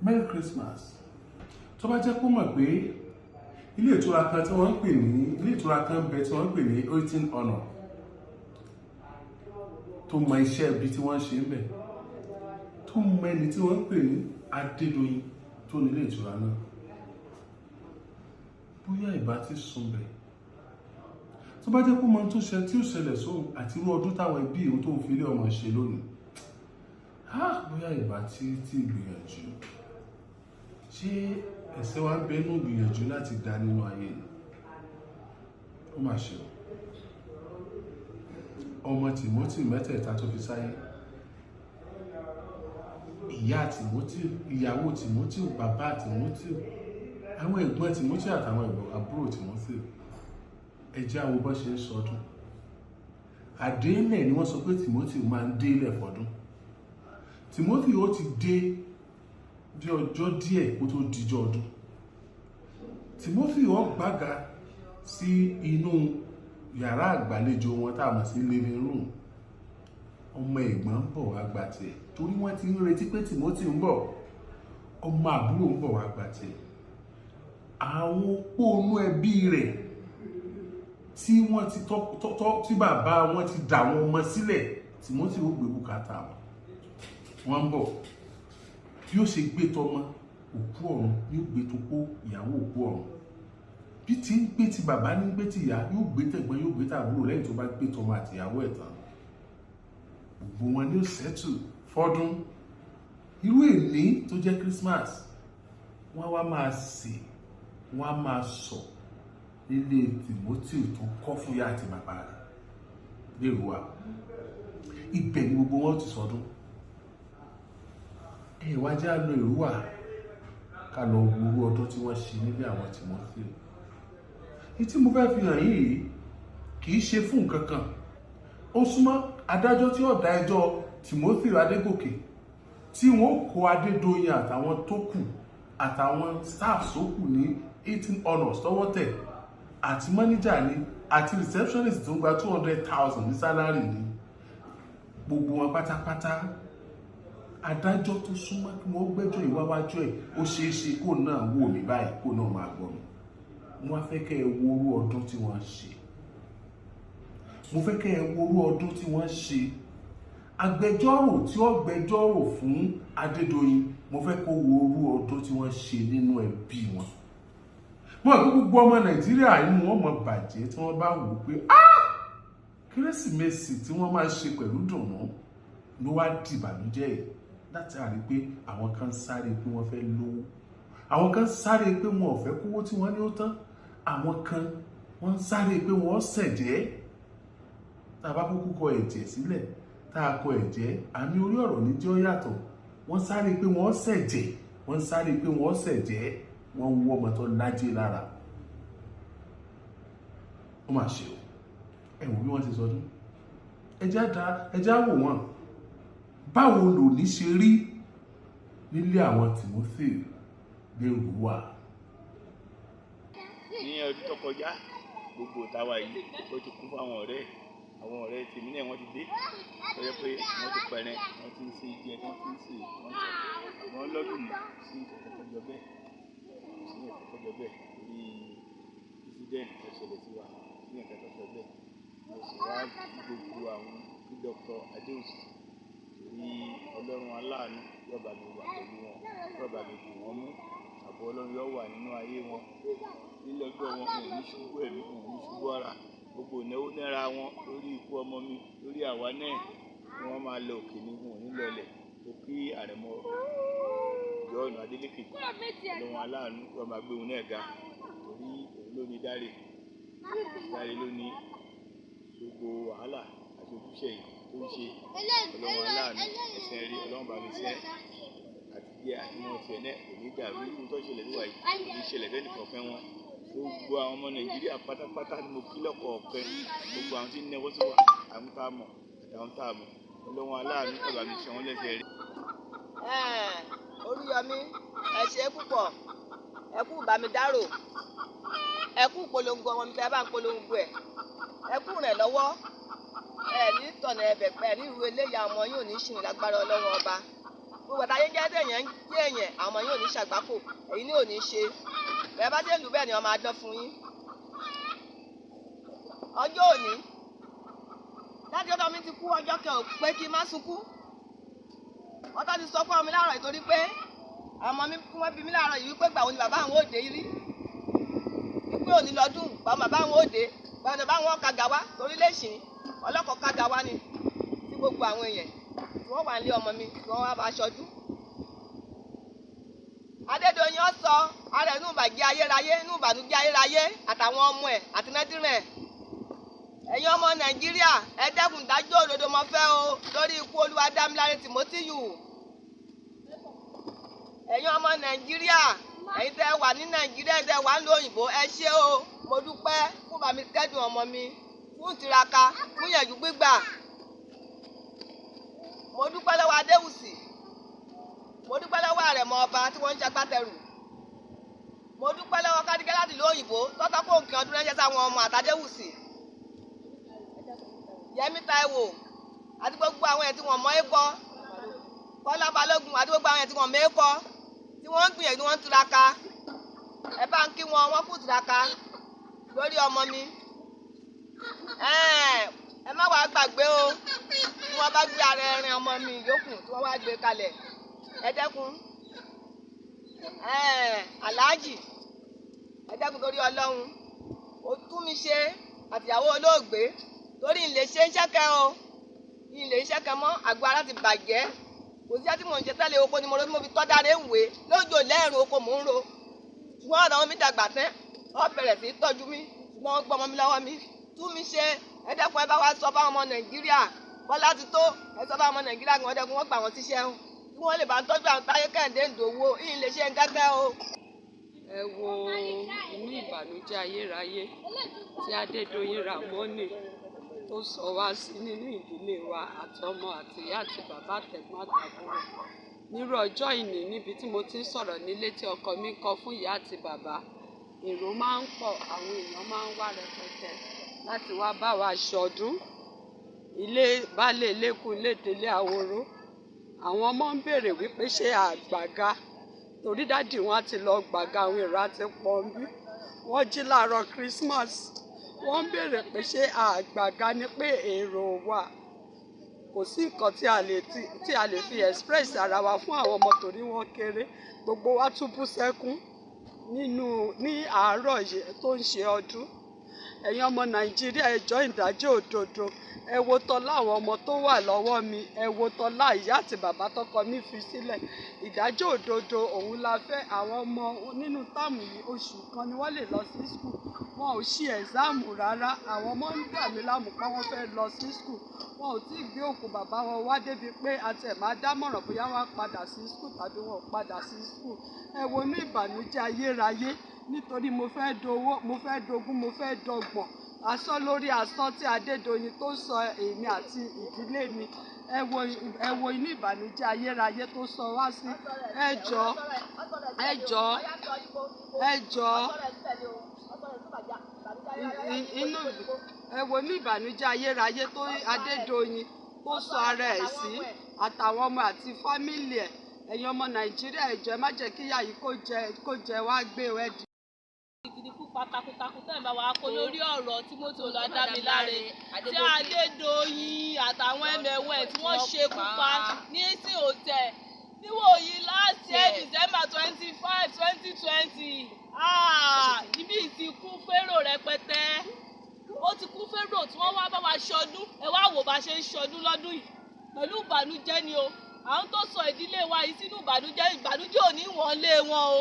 Merry Christmas. Tó bá jẹ́ kó mọ̀ pé ilé ìtura kan tí wọ́n ń pè ní ilé ìtura kan bẹ tí wọ́n ń pè ní 18 Honor tó mọ iṣẹ́ ibi tí wọ́n ṣe ń bẹ̀ tó mọ ẹni tí wọ́n ń pè ní Adegoke tó ní ilé ìtura náà bóyá ìbá ti sùn bẹ̀. Tó bá jẹ́ kó mọ̀ tó ṣe tí ó ṣẹlẹ̀ sóhun àti irú ọdún táwọn ẹbí òun tó ń fi ilé ọmọ ṣe lónìí bóyá ìbá ti gbìyànjú. Ṣé ẹ̀ṣẹ̀ wa ń bẹ nínú gbìyànjú láti dá nínú ayé ni? Ó mà ṣe ọmọ Timothy mẹ́tẹ̀ẹ̀ta tó fi sáyé, ìyá Timothy, ìyàwó Timothy, bàbá Timothy, àwọn ẹ̀gbọ́n Timothy àtàwọn àbúrò Timothy, ẹ jẹ́ á wo bó ṣe ń sọdún. Àdéhìnlẹ̀ ni wọ́n sọ pé Timothy máa ń dé ilẹ̀ fọdún. Timothy ó ti dé bí ọjọ́ díẹ̀ kó tó dijọ́ ọdún. Timothy ó gbága sí inú yàrá àgbàlejò wọn tá a mọ̀ sí living room. Ọmọ ẹ̀gbọ́n ń bọ̀ wá gba tiẹ̀ torí wọ́n ti ń retí pé Timothy ń bọ̀. Ọmọ àbúrò ń bọ̀ wá gba tiẹ̀. Àwọn òpónú ẹbí rẹ̀ tí wọ́n ti tí bàbá wọn ti dà wọn ọmọ sílẹ̀, Timothy ó gbé bùkátà wọn. Wọ́n ń bọ̀ bí ó ṣe gbé tọmọ òkú ọ̀run yóò gbé tó kó ìyàwó òkú ọ̀run. Bí ti ń gbé ti bàbá ní gbé ti ìyá yóò gbé tẹ̀gbọ́n yóò gbé tàbúrò lẹ́yìn tó bá gbé tọmọ àti ìyàwó ẹ̀ tán. Gbogbo wọn ni ó sẹ́tù fọ́dún. Irú èní tó jẹ́ Christmas wọ́n wá máa sè, wọ́n á máa sọ nílé Timothy tó kọ́ fún ìyá àti bàbá rẹ̀ lérò wa. Ibẹ̀ ni gbogbo wọn ti sọdún. Wá jẹ́ á lọ Èrúwà ká lọ wo ọdún tí wọ́n ṣe nílé àwọn Timothy. Tí mo fẹ́ fi hàn yìí kì í ṣe fún nǹkan kan. Ó súnmọ́ adájọ́ tí ó dá ẹjọ́ Timothy Adegoke tí wọ́n kó Adédoyin àtàwọn tó kù àtàwọn staff tó kù ní 18 Honors tọ́wọ́ tẹ̀ àti manager ni àti receptionist tó ń gba 200,000 ní salary ni gbogbo wọn pátápátá. Adájọ́ tó súnmọ́ kí wọ́n gbẹ́jọ́ ìwáwájú ẹ̀ ó ṣeéṣe kó náà wò mí báyìí kó náà máa gbọ́ mi. Mo wá fẹ́ kẹ́ ẹ wo orú ọdún tí wọ́n ṣe. Mo fẹ́ kẹ́ ẹ wo orú ọdún tí wọ́n ṣe. Agbẹjọ́rò tí ó gbẹjọ́rò fún Adédoyin, mo fẹ́ kó wo orú ọdún tí wọ́n ṣe nínú ẹbí wọn. Mo rò pé gbogbo ọmọ Nàìjíríà inú wọn mọ bàjẹ́ tí wọ́n bá wò pé Kérésìmesì tí wọ́n máa ṣe pẹ̀lú dùnnú ló wá dìbànújẹ́ yìí. Látàrí pé àwọn kan sáré pé wọ́n fẹ́ lówó, àwọn kan sáré pé wọn ò fẹ́ kówó tí wọ́n ní ó tán, àwọn kan wọ́n sáré pé wọ́n ṣẹ̀jẹ́. Tá a bá kúkú kọ ẹ̀jẹ̀ sílẹ̀, tá a kọ ẹ̀jẹ̀, àmì orí ọ̀rọ̀ ní jẹ́ ó yàtọ̀. Wọ́n sáré pé wọ́n ṣẹ̀jẹ̀, wọ́n sáré pé wọ́n ṣẹ̀jẹ́, wọ́n ń wọ́ ọmọ tó lájé lára. Ó mà ṣe o, ẹ wò bí wọ́n ti sọdún. Ẹ já wò wọ́n. Báwo lòní ṣe rí nílé àwọn Timothy l'Èrúwà? Ní ọdún tó kọjá gbogbo táwa yìí ó ti kún fún àwọn ọ̀rẹ́ tèmi náà wọ́n ti dé tó yẹ pé wọ́n ti pẹ̀rẹ̀ wọ́n ti ń ṣe ìjẹ wọ́n ti ń ṣe wọ́n sọ àwọn ọlọ́dún sí ìkẹ́kọ̀ọ́jọ bẹ́ẹ̀ torí incident tó ṣẹlẹ̀ sí wa sí ìkẹ́kọ̀ọ́jọ bẹ́ẹ̀ mo sì wá gbogbo àwọn kí Dr. Adegoke ní Ọlọ́run aláàánú yóò bá mi wà pẹ̀lú wọn, yóò bá mi dì wọ́n mú, àbọ̀ Ọlọ́run yóò wà nínú ayé wọn. Nílọ́jọ́ wọn kò ní ṣubú ẹ̀mí, kò ní ṣubú ara. Gbogbo ìnáwó náírà wọn lórí ikú ọmọ mi, lórí àwa náà ni wọ́n máa lọ òkè ní wọn ò ní lọlẹ̀. Tó kí àrẹ̀mọ John Adegoke Ọlọ́run aláàánú yóò máa gbé òun náà ga torí òun ló ní dáre ló ní gbogbo wàhálà àti ojúṣe yìí tó ń ṣe. Ọlọ́run aláàánú ẹsẹ̀ rí Ọlọ́run bá mi ṣẹ́ àti díẹ̀ àti wọn tiẹ̀ náà kò ní dàrú ikú tó ṣẹlẹ̀ níwà yìí kò ní ṣẹlẹ̀ fẹ́ni kọ̀ọ̀kan wọn. Gbogbo àwọn ọmọ Nàìjíríà pátápátá ni mo kí lọ́kọ̀ọ̀kan, gbogbo àwọn tí ń náwó sí wa, àwọn tá a mọ̀ àtàwọn tá a mọ̀. Ọlọ́run aláàánú bá mi ṣẹ́ wọn lẹ́sẹ̀ rí. Olúyọmí ẹ ṣé púpọ̀, ẹ kú bá mi dárò, ẹ kú polongo ọmọ mi tẹ́ bá ń polongo ẹ̀, ẹ kú rẹ̀ lọ́wọ́. Ní tọ̀nà ẹ̀bẹ̀ pẹ̀ ní ìwé eléyà ọmọ yóò ní ṣìn lágbára Ọlọ́run ọba. gbogbo àtàyé jẹ́ téèyàn ń jẹ́ èèyàn àwọn ọmọ yín ò ní ṣàgbákò èyí ni ò ní ṣe bẹ́ẹ̀ bá ṣe ń lù bẹ́ẹ̀ ni wọ́n máa dán fún yín. ọjọ́ òní láti ọ̀dọ̀ mi ti kú ọjọ́ kẹ ò pé kí n má sunkún ọtọ́ ti sọ fún ọmọ mi láàárọ̀ ìtorí pé ọmọ mi kún wọ́n bí mi láàárọ̀ yìí wípé gbà wo ni bàbá àwọn òde rí wípé òní lọ́dún bàbá àwọn òde bàbá àwọn kàgà wá torí lẹ́sìn ọlọ́kọ̀ kàgà wá ni tí gbogbo àwọn èèyàn tí wọ́n wà nílé ọmọ mi tí wọ́n wá bá aṣojú. Adédoyin sọ ara inú ìbàjẹ́ ayérayé inú ìbànújẹ́ ayérayé àtàwọn ọmọ ẹ̀ àti nẹ́dírẹ̀ ẹ̀yin ọmọ Nàìjíríà ẹ dẹ́kun dájọ́ òdodo mọ́ fẹ́ o lórí ikú Olúwadámiláre Tìmótíyù. ẹ̀yin ọmọ Nàìjíríà ẹ̀yin tẹ́ wà ní Nàìjíríà tẹ́ wà ní òyìnbó ẹ ṣé o mo dúpẹ́ fún bàmí kẹ́dùn ọmọ mi fún ìtiraka fún ìyànjú gbígbà. mo dúpẹ́ lọ́wọ́ Adéwùsì mo dúpẹ́ lọ́wọ́ àrẹ̀mọ ọba tí wọ́n ń ṣagbátẹrù mo dúpẹ́ lọ́wọ́ Kádíkẹ́ láti ìlú òyìnbó tọ́tọ́ kó nǹkan ọdún ránṣẹ́ sáwọn ọmọ àtàdéwùsì Yẹmí Táíwò àti gbogbo àwọn ẹ̀ tí wọ́n mọ̀ ẹ́ kọ́ Kọ́lá Balógun àti gbogbo àwọn ẹ̀ tí wọ́n mọ̀ ẹ́ kọ́ tí wọ́n ń gbìyànjú wọ́n ń tiraka ẹ bá ń kí wọ́n kú tiraka lórí ọmọ mi. ẹ má wàá gbàgbé o tí wọ́n bá gbé ara ẹrin ọmọ mi yòókù tí wọ́n wá gbé kalẹ̀ ẹ dẹ́kun aláàjì ẹ dẹ́kun torí Ọlọ́run ó tún mi ṣe àtìyàwó olóògbé torí ìlè ṣe ń ṣẹ́kẹ́ o ìlè ń ṣẹ́kẹ́ mọ́ àgọ́ ara ti bàjẹ́ kò sí àti mò ń ṣe tẹ́lẹ̀ oko ni mo ro tí mo fi tọ́ dáre ń wé lójó lẹ́rùn oko mò ń ro ṣùgbọ́n ọ̀dọ̀ mi dàgbà tẹ́ ọ bẹ̀rẹ̀ sí tọ́jú mi ṣùgbọ́n wọ́n gbọ́ ọmọ mi lọ́wọ́ mi tún mi ṣe ẹ dẹ́kun ẹ bá wa sọ fáwọn ọmọ Nàìjíríà Bọ́lá ti tó ẹ sọ fáwọn ọmọ Nàìjíríà kí wọ́n dẹ́kun wọ́n gbà wọ́n síṣẹ́ o kí wọ́n lè bá ń tọ́jú àwọn Táyé Kẹ́hìndé Ìdòwú ìyìn lè ṣe ń kẹ́kẹ́ o. ẹ wo inú ìbànújẹ́ ayérayé tí Adédoyin Ràmọ́nì tó sọ wá sí nínú ìdílé wa àtọmọ àtìyá àti bàbá àtẹ̀gbọ́n àtàbúrò nírú ọjọ́ ìní níbi tí mo ti ń sọ̀rọ̀ nílé tí ọkọ mi kọ fún ìyá àti bàbá èrò máa ń pọ̀ àwọn èèyàn máa ń wá rẹpẹtẹ láti wá bá wa ṣọdún ilé baálé lẹ́kùn lédélé àwòrò àwọn ọmọ ń béèrè wípé ṣé àgbàga torí dádì wọn ti lọ gbàga àwọn èrò àti pọ́ńbí wọ́n jí láàárọ̀ Christmas wọ́n ń béèrè pé ṣé àgbàga ni pé èrò wà kò sí nǹkan tí a lè fi express ara wa fún àwọn ọmọ torí wọ́n kéré gbogbo wa tún bú sẹ́kún ní àárọ̀ yìí tó ń ṣe ọdún ẹ̀yin ọmọ Nàìjíríà ẹ jọ̀ọ́ ìdájọ́ òdodo ẹ wo tọ́lá àwọn ọmọ tó wà lọ́wọ́ mi ẹ wo tọ́lá ìyá àti bàbá tọkọ mi fi sílẹ̀ ìdájọ́ òdodo òun la fẹ́ àwọn ọmọ nínú táàmù yìí oṣù kan ni wọ́n lè lọ sí skul wọn ò ṣí ẹ̀sáàmù rárá àwọn ọmọ ń dà mí láàmú pé wọ́n fẹ́ lọ sí skul wọn ò tí ì gbé òkú bàbá wọn wá débi pé àti ẹ̀ máa dámọ̀ràn bóyá wọ́n á padà sí skul tàbí wọn ò padà sí skul ẹ wo ní ìbànújẹ́ ayérayé nítorí mo fẹ́ dowó mo fẹ́ dogún mo fẹ́ dọgbọ̀n asán lórí asán tí Adédoyin tó sọ èmi àti ìdílé mi ẹ wo inú ìbànújẹ́ ayérayé tó sọ wá sí ẹ jọ̀ọ́ ẹ wo inú ìbànújẹ́ ayérayé tó Adédoyin tó sọ ara ẹ̀ sí àtàwọn ọmọ àti fámìlì ẹ̀ ẹ̀yin ọmọ Nàìjíríà ẹ jọ̀ọ́ ẹ má jẹ́ kíyà yìí kó jẹ wá gbé ẹdì. Gidi fún takuntakun tẹ́ ẹ̀ bá wa kó lórí ọ̀rọ̀ Timothy Olúwadámiláre tí Adédoyin àtàwọn ẹmẹ̀wẹ̀ tí wọ́n ṣekú pa ní sí hòtẹ́ẹ̀ níwòyí last year December 25, 2020 ibi ti kún férò rẹpẹtẹ ó ti kún férò tí wọ́n wá bá wa ṣọdún ẹ wá wò bá ṣe ń ṣọdún lọ́dún yìí pẹ̀lú ìbànújẹ́ ni o àwọn tó sọ ìdílé wa yìí sínú ìbànújẹ́ ò ní wọ́n lé wọn o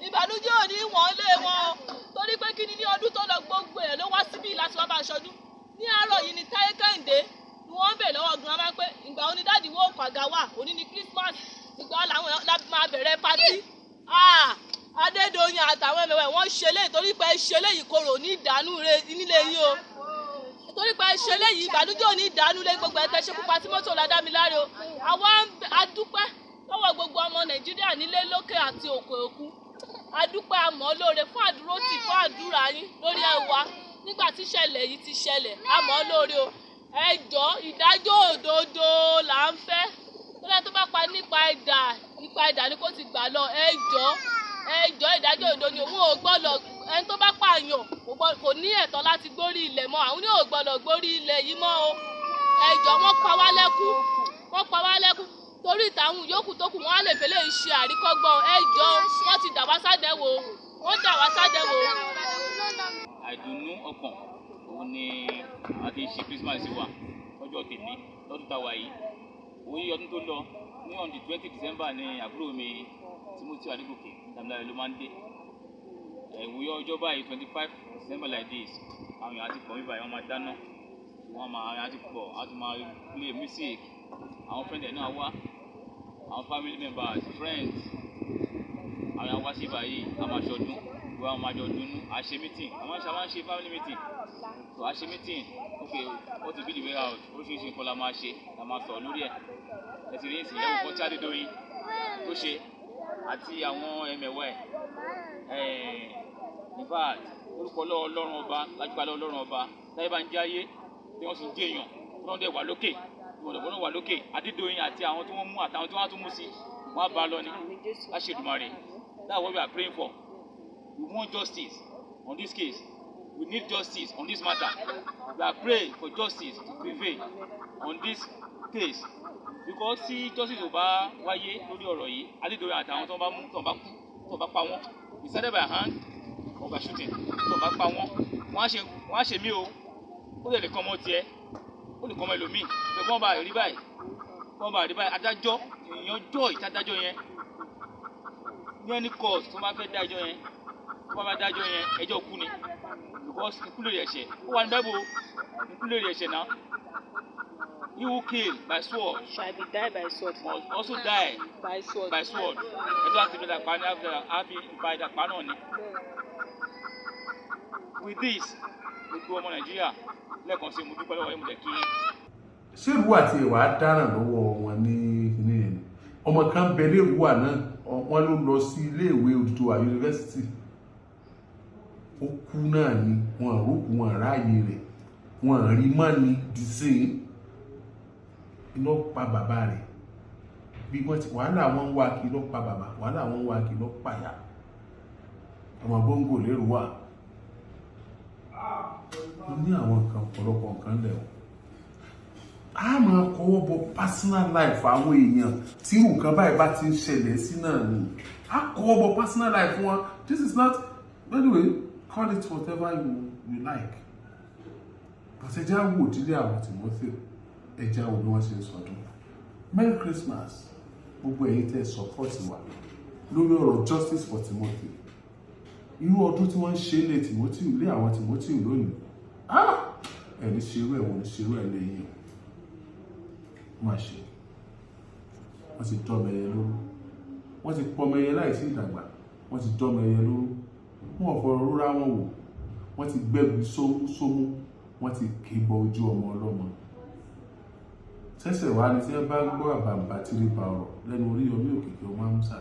ìbànújẹ́ ò ní wọ́n lé wọn o torí pé kí ni ní ọdún tó lọ gbogbo ẹ̀ ló wá síbí láti wá bá aṣọdún ní àárọ̀ yìí ni Táyé Kẹ́hìndé ni wọ́n ń bè lọ́wọ́ gan máa ń pé ìgbà onídàdí wo kàga wà òní ni Christmas ìgbà làwọn máa bẹ̀rẹ̀ pátí Adédoyin àtàwọn ẹ̀mẹ̀wẹ̀ wọ́n ṣe léyìí torí pé ṣe léyìí korò ní ìdánù nílé yín o torí pé ṣe léyìí ìbànújẹ́ ò ní ìdánù lé gbogbo ẹ̀ tẹ́ ṣe pupa Timothy Olúwadámiláre o àwa adúpẹ́ lọ́wọ́ gbogbo ọmọ Nàìjíríà nílé lókè àti òkè òkun adúpẹ́ àmọ́ lóore fún àdúrótì fún àdúrà yín lórí ẹwà nígbà tí ìṣẹ̀lẹ̀ yìí ti ṣẹlẹ̀ àmọ́ lóore o ẹ jọ̀ọ́ ìdájọ́ òdodo là ń fẹ́ lẹ́yìn tó bá pa nípa idà ni kò ti gbà lọ. ẹ jọ̀ọ́ ìdájọ́ òdodo ni òun ò gbọ́dọ̀ ẹni tó bá pààyàn kò ní ẹ̀tọ́ láti gbórí ilẹ̀ mọ́ àwọn ní ò gbọ́dọ̀ gbórí ilẹ̀ yìí mọ́ o. ẹ jọ̀ọ́ wọ́n pa wá lẹ́kún torí ìtàwọn yòókù tó kù wọ́n á lè fẹ́lẹ́ ṣe àríkọ́gbọ́n. ẹ jọ̀ọ́ wọ́n ti dà wá sádẹ́wò. àìdùnnú ọkàn òun ni a ti ṣe Christmas wa lọ́jọ́ tèmi lọ́dún táwa yìí. òun ọdún tó lọ ní on the 20 December ní àbúrò mi Timothy Adegoke Damilare ló máa ń dé. ìwòye ọjọ́ báyìí 25 December like this àwọn èèyàn ti pọ̀ níbà yìí wọ́n máa dáná àwọn èèyàn ti pọ̀ a ti máa play music àwọn friends ẹ̀ náà wá àwọn family members friends àwọn èèyàn wá sí báyìí a máa ṣọdún ìwà àwọn máa jọ dùnnú a ṣe meeting a máa ń ṣe family meeting so a ṣe meeting okay what to be the way out oríṣiríṣi nǹkan la máa ṣe la máa sọ lórí ẹ̀ ẹ ti rí ìsìn ẹ̀wọ̀n kan tí Adédoyin tó ṣe àti àwọn ẹ̀mẹ̀wà ẹ̀ in fact orúkọ Ọlọ́run ọba lájúbalẹ̀ Ọlọ́run ọba láyé bá ń jẹ́ ayé tí wọ́n sì ń jẹ́ èèyàn tí wọ́n dẹ̀ wà lókè tí wọ́n dẹ̀ wà lókè Adédoyin àti àwọn tí wọ́n mú àtàwọn tí wọ́n á tún mú sí wọ́n á bá a lọ ní láṣẹ Èdùmàrè. That's what we are praying for. We want justice on this case. We need justice on this matter. We are praying for justice to prevail on this case because tí justice ò bá wáyé lórí ọ̀rọ̀ yìí Adédoyin àtàwọn tó bá mú tó bá pa wọ́n decided by hand or by shooting tó bá pa wọ́n á ṣe mí o ó lè kọ́ ọmọ tiẹ̀ ó lè kọ́ ọmọ ẹlòmíì pé wọ́n bá rí báyìí adájọ́ èèyàn jọ́ ìtadájọ́ yẹn ní any cause tó bá fẹ́ dájọ́ yẹn ẹjọ́ kú ni because ikú lórí ẹ̀ṣẹ̀ ó wà ní Bible ikú lórí ẹ̀ṣẹ̀ náà. He who kill by sword shall be die by sword. Must also die by sword. Ẹjọ́ àti ìbílẹ̀ àpá ní àfi ìpa ìdàpá náà ni. With this gbogbo ọmọ Nàìjíríà lẹ́ẹ̀kan sí mo dúpẹ́ lọ́wọ́ yẹn mo lẹ̀ kí. ṣé ìrúwà tí ìwà dáràn lọ́wọ́ wọn ní ìní ọmọ kan bẹ ní ìrúwà náà wọ́n ló lọ sí iléèwé Odùduwà yunifásitì ó kú náà ni wọn àrókù wọn àráàyè rẹ̀ wọn àrí mọ́ ni dìsín iná pa bàbá rẹ̀ bí wọ́n ti wàhálà wọn ń wá kí ló pa bàbá wàhálà wọn ń wá kí ló pàyà ọmọ bóńgò lérò wà ó ní àwọn nǹkan ọ̀pọ̀lọpọ̀ nǹkan lẹ̀ wọ́n a máa kọwọ́ bọ personal life àwọn èèyàn tí nǹkan báyìí bá ti ń ṣẹlẹ̀ sí náà ni a kọwọ́ bọ personal life wọn. This is not, anyway, call it whatever you like, but ẹja wo òdílé àwọn Timothy ẹja wo bí wọ́n ṣe ń sọdún. Merry Christmas gbogbo ẹ̀yin tẹ́ support wa lórí ọ̀rọ̀ justice for Timothy. Irú ọdún tí wọ́n ń ṣe lé Timothy lé àwọn Timothy lónìí ẹni ṣerú ẹ̀ wọ́n ṣerú ẹ̀ lẹ́yìn máa ṣe wọ́n ti dọ́mọ ẹyẹ lóró wọ́n ti pọmọ ẹyẹ láìsí ìdàgbà wọ́n ti dọ́mọ ẹyẹ lóró wọ́n fọ̀rọ̀ rúra wọn wò wọ́n ti gbẹ́gbẹ́ sómú wọ́n ti kébọ ojú ọmọ ọlọ́mọ. Sẹ́sẹ̀ wá ní tí wọ́n bá gbọ́ àbàǹbà tí rí ba ọ̀rọ̀ lẹ́nu Oríyọmí Òkìkí ọmọ Amúsà